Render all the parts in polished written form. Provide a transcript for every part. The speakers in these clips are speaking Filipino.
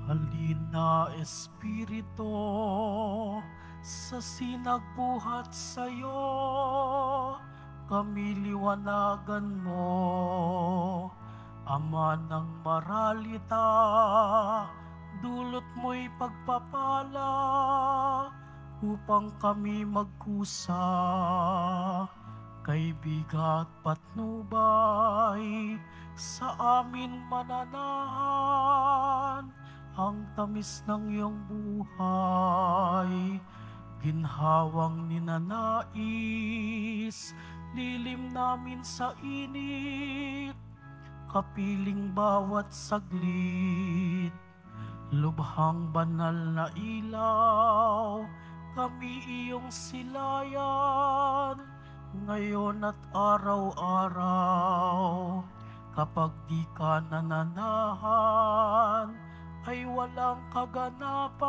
Halina, Espiritu, sa sinagbuhat sa'yo, kami liwanagan mo. Ama ng maralita, dulot mo'y pagpapala, upang kami magkusa, kay bigat patnubay, sa amin mananahan, ang tamis ng iyong buhay, ginhawang ninanais, lilim namin sa init, kapiling bawat saglit, lubhang banal na ilaw, kami iyong silayan, ngayon at araw-araw. Kapag di ka nananahan, ay walang kaganapan,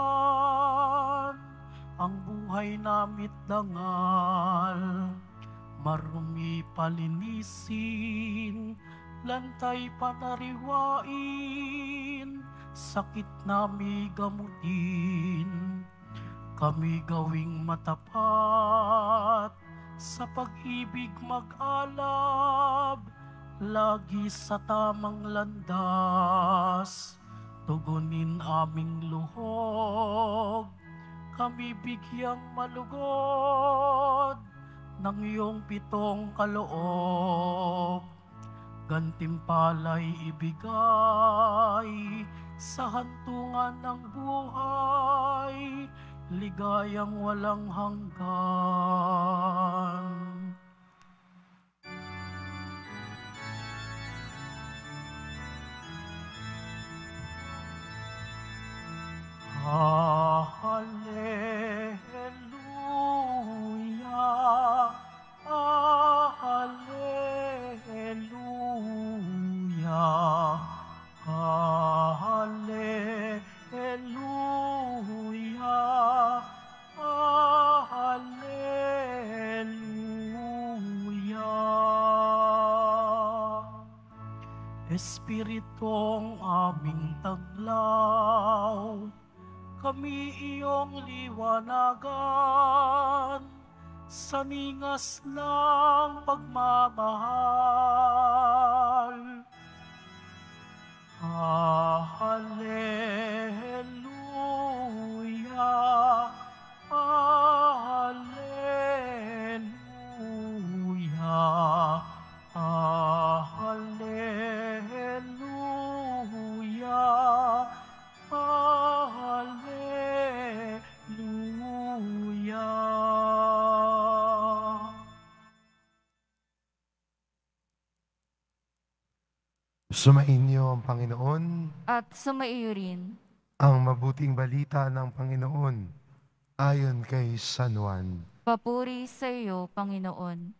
ang buhay namit dangal. Marumi palinisin, lantay panariwain, sakit nami gamutin. Kami gawing matapat, sa pag-ibig mag-alab, lagi sa tamang landas, tugunin aming luhog, kami bigyang malugod, ng iyong pitong kaloob. Gantimpala'y ibigay, sa hantungan ng buhay, ligayang walang hanggan. Hallelujah, hallelujah, hallelujah, hallelujah. Espiritong aming taglaw, kami iyong liwanagan, sa ningas ng pagmamahal. Hallelujah, hallelujah, hallelujah, hallelujah. Sumainyo ang Panginoon, At sumaiyo rin. ang mabuting balita ng Panginoon ayon kay San Juan. Papuri sa iyo, Panginoon.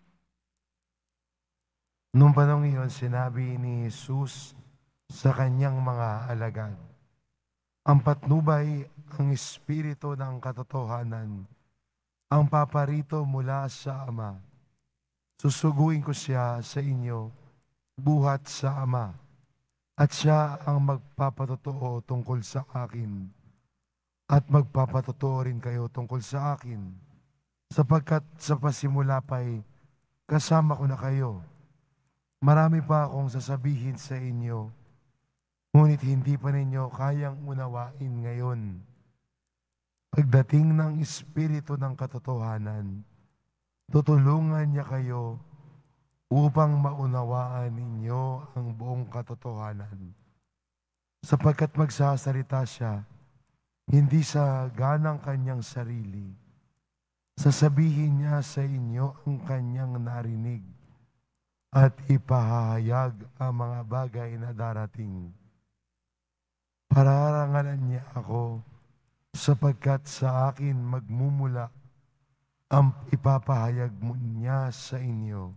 Noong panahon iyon, sinabi ni Jesus sa kanyang mga alagad, ang patnubay, ang espiritu ng katotohanan, ang paparito mula sa Ama. Susuguin ko siya sa inyo, buhat sa Ama, at siya ang magpapatotoo tungkol sa akin, at magpapatotoo rin kayo tungkol sa akin, sapagkat sa pasimula pa'y kasama ko na kayo. Marami pa akong sasabihin sa inyo, ngunit hindi pa ninyo kayang unawain ngayon. Pagdating ng Espiritu ng katotohanan, tutulungan niya kayo upang maunawaan ninyo ang buong katotohanan. Sapagkat magsasalita siya, hindi sa ganang kanyang sarili. Sasabihin niya sa inyo ang kanyang narinig at ipahahayag ang mga bagay na darating. Pararangalan niya ako, sapagkat sa akin magmumula ang ipapahayag niya sa inyo.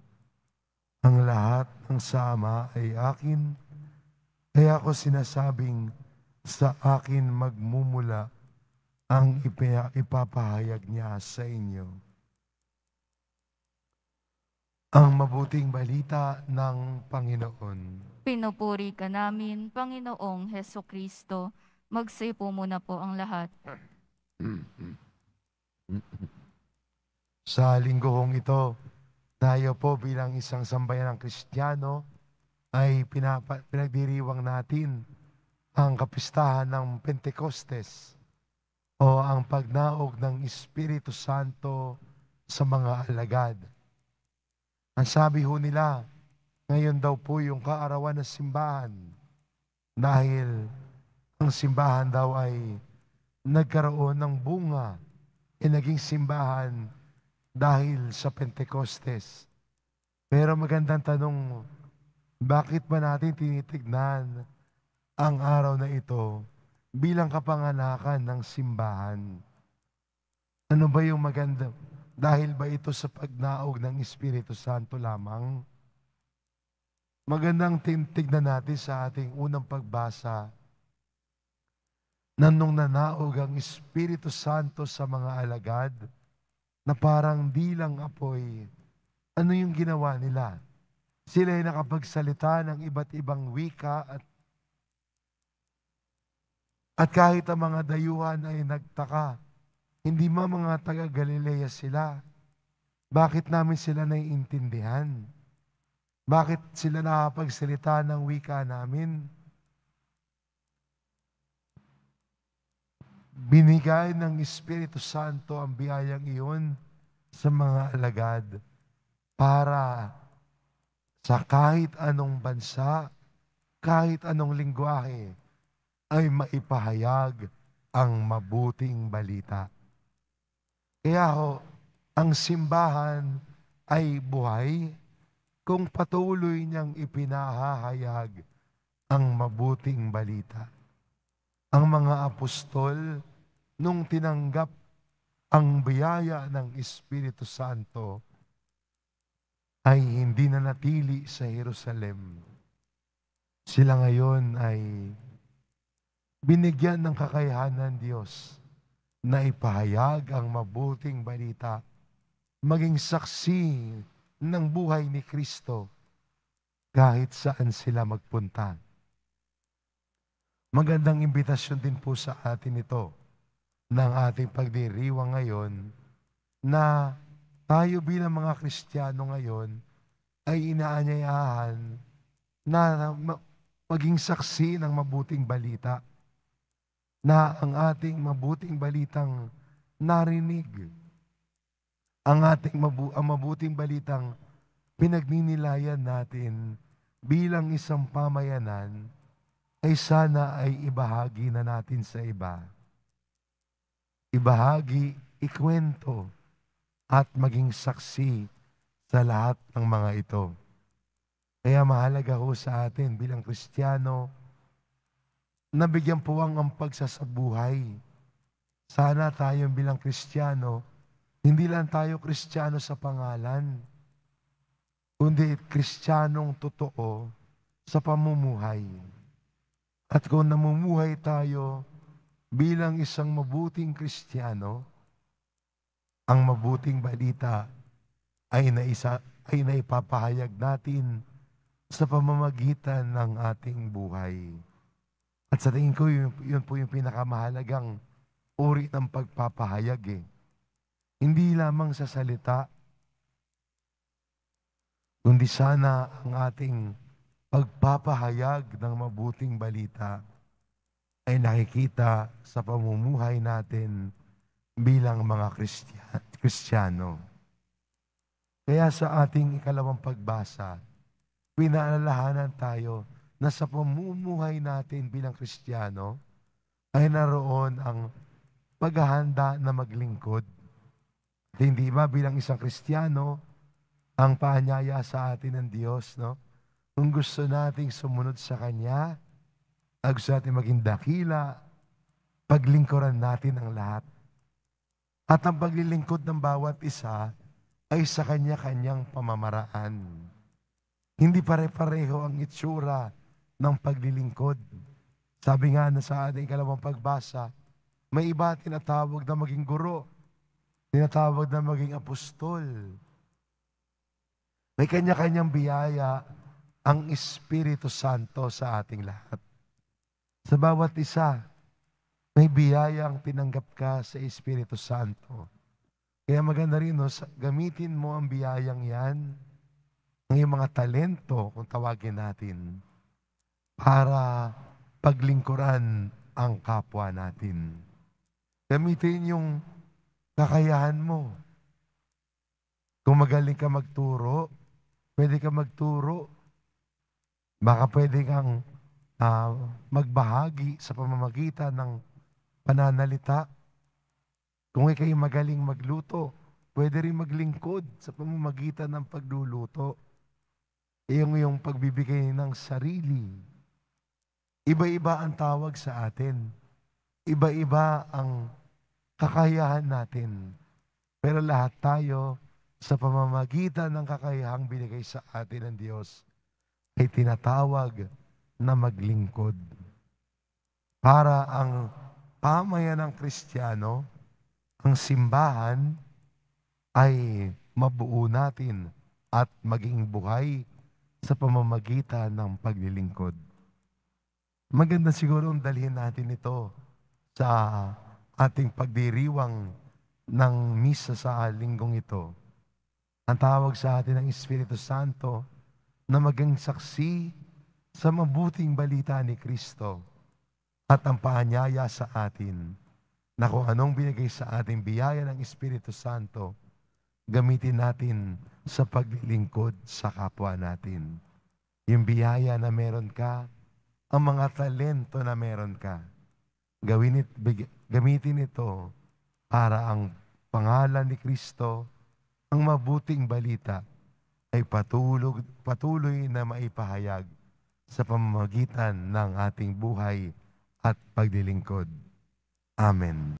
Ang lahat ng sa Ama ay akin, kaya ako sinasabing sa akin magmumula ang ipapahayag niya sa inyo. Ang mabuting balita ng Panginoon. Pinupuri ka namin, Panginoong Hesukristo. Magsipo muna po ang lahat. Sa lingguhong ito, tayo po bilang isang sambayanang Kristiyano ay pinagdiriwang natin ang kapistahan ng Pentecostes o ang pagnaog ng Espiritu Santo sa mga alagad. Ang sabi ho nila, ngayon daw po yung kaarawan ng simbahan dahil ang simbahan daw ay nagkaroon ng bunga naging simbahan dahil sa Pentecostes. Pero magandang tanong, bakit ba natin tinitignan ang araw na ito bilang kapanganakan ng simbahan? Ano ba yung maganda? Dahil ba ito sa pagnaog ng Espiritu Santo lamang? Magandang tignan natin sa ating unang pagbasa na nung nanaog ang Espiritu Santo sa mga alagad na parang dilang apoy, ano yung ginawa nila? Sila ay nakapagsalita ng iba't ibang wika at kahit ang mga dayuhan ay nagtaka, hindi mga taga Galilea sila. Bakit namin sila naiintindihan? Bakit sila nakapagsalita ng wika namin? Binigay ng Espiritu Santo ang biyayang iyon sa mga alagad para sa kahit anong bansa, kahit anong lingwahe, ay maipahayag ang mabuting balita. Kaya ho, ang simbahan ay buhay kung patuloy niyang ipinahahayag ang mabuting balita. Ang mga apostol, nung tinanggap ang biyaya ng Espiritu Santo, ay hindi na natili sa Jerusalem. Sila ngayon ay binigyan ng kakayahan ng Diyos na ipahayag ang mabuting balita, maging saksi ng buhay ni Kristo kahit saan sila magpunta. Magandang imbitasyon din po sa atin ito ng ating pagdiriwang ngayon na tayo bilang mga Kristiyano ngayon ay inaanyayahan na maging saksi ng mabuting balita, na ang ating mabuting balitang narinig, ang mabuting balitang pinagninilayan natin bilang isang pamayanan ay sana ay ibahagi na natin sa iba. Ibahagi, ikwento, at maging saksi sa lahat ng mga ito. Kaya mahalaga ho sa atin bilang Kristiyano, nabigyan po ang pagsasabuhay. Sana tayo bilang Kristiyano, hindi lang tayo Kristiyano sa pangalan, kundi Kristiyanong totoo sa pamumuhay. At kung namumuhay tayo bilang isang mabuting Kristiyano, ang mabuting balita ay naipapahayag natin sa pamamagitan ng ating buhay. At sa tingin ko, yun po yung pinakamahalagang uri ng pagpapahayag. Hindi lamang sa salita, kundi sana ang ating pagpapahayag ng mabuting balita ay nakikita sa pamumuhay natin bilang mga Kristiyano. Kaya sa ating ikalawang pagbasa, pinaalalahanan tayo na sa pamumuhay natin bilang Kristiyano ay naroon ang paghahanda na maglingkod. At hindi ba bilang isang Kristiyano, ang paanyaya sa atin ng Diyos, no? Kung gusto nating sumunod sa Kanya, gusto natin maging dakila, paglingkuran natin ang lahat. At ang paglilingkod ng bawat isa ay sa kanya-kanyang pamamaraan. Hindi pare-pareho ang itsura ng paglilingkod. Sabi nga na sa ating ikalawang pagbasa, may iba tinatawag na maging guro, tinatawag na maging apostol. May kanya-kanyang biyaya ang Espiritu Santo sa ating lahat. Sa bawat isa, may biyayang tinanggap ka sa Espiritu Santo. Kaya maganda rin, no, gamitin mo ang biyayang yan, ang iyong mga talento, kung tawagin natin, para paglingkuran ang kapwa natin. Gamitin yung kakayahan mo. Kung magaling ka magturo, pwede ka magturo. Baka pwede kang magbahagi sa pamamagitan ng pananalita. Kung ikay magaling magluto, pwede rin maglingkod sa pamamagitan ng pagluluto. Yung pagbibigay ng sarili. Iba-iba ang tawag sa atin. Iba-iba ang kakayahan natin. Pero lahat tayo, sa pamamagitan ng kakayahang binigay sa atin ng Diyos, ay tinatawag na maglingkod. Para ang pamayan ng Kristiyano, ang simbahan, ay mabuo natin at maging buhay sa pamamagitan ng paglilingkod. Maganda siguro dalhin natin ito sa ating pagdiriwang ng misa sa linggong ito. Ang tawag sa atin ng Espiritu Santo na maging saksi sa mabuting balita ni Kristo at ang paanyaya sa atin na kung anong binigay sa ating biyaya ng Espiritu Santo, gamitin natin sa paglilingkod sa kapwa natin. Yung biyaya na meron ka, ang mga talento na meron ka, gamitin ito para ang pangalan ni Kristo, ang mabuting balita, ay patuloy na maipahayag sa pamamagitan ng ating buhay at paglilingkod. Amen.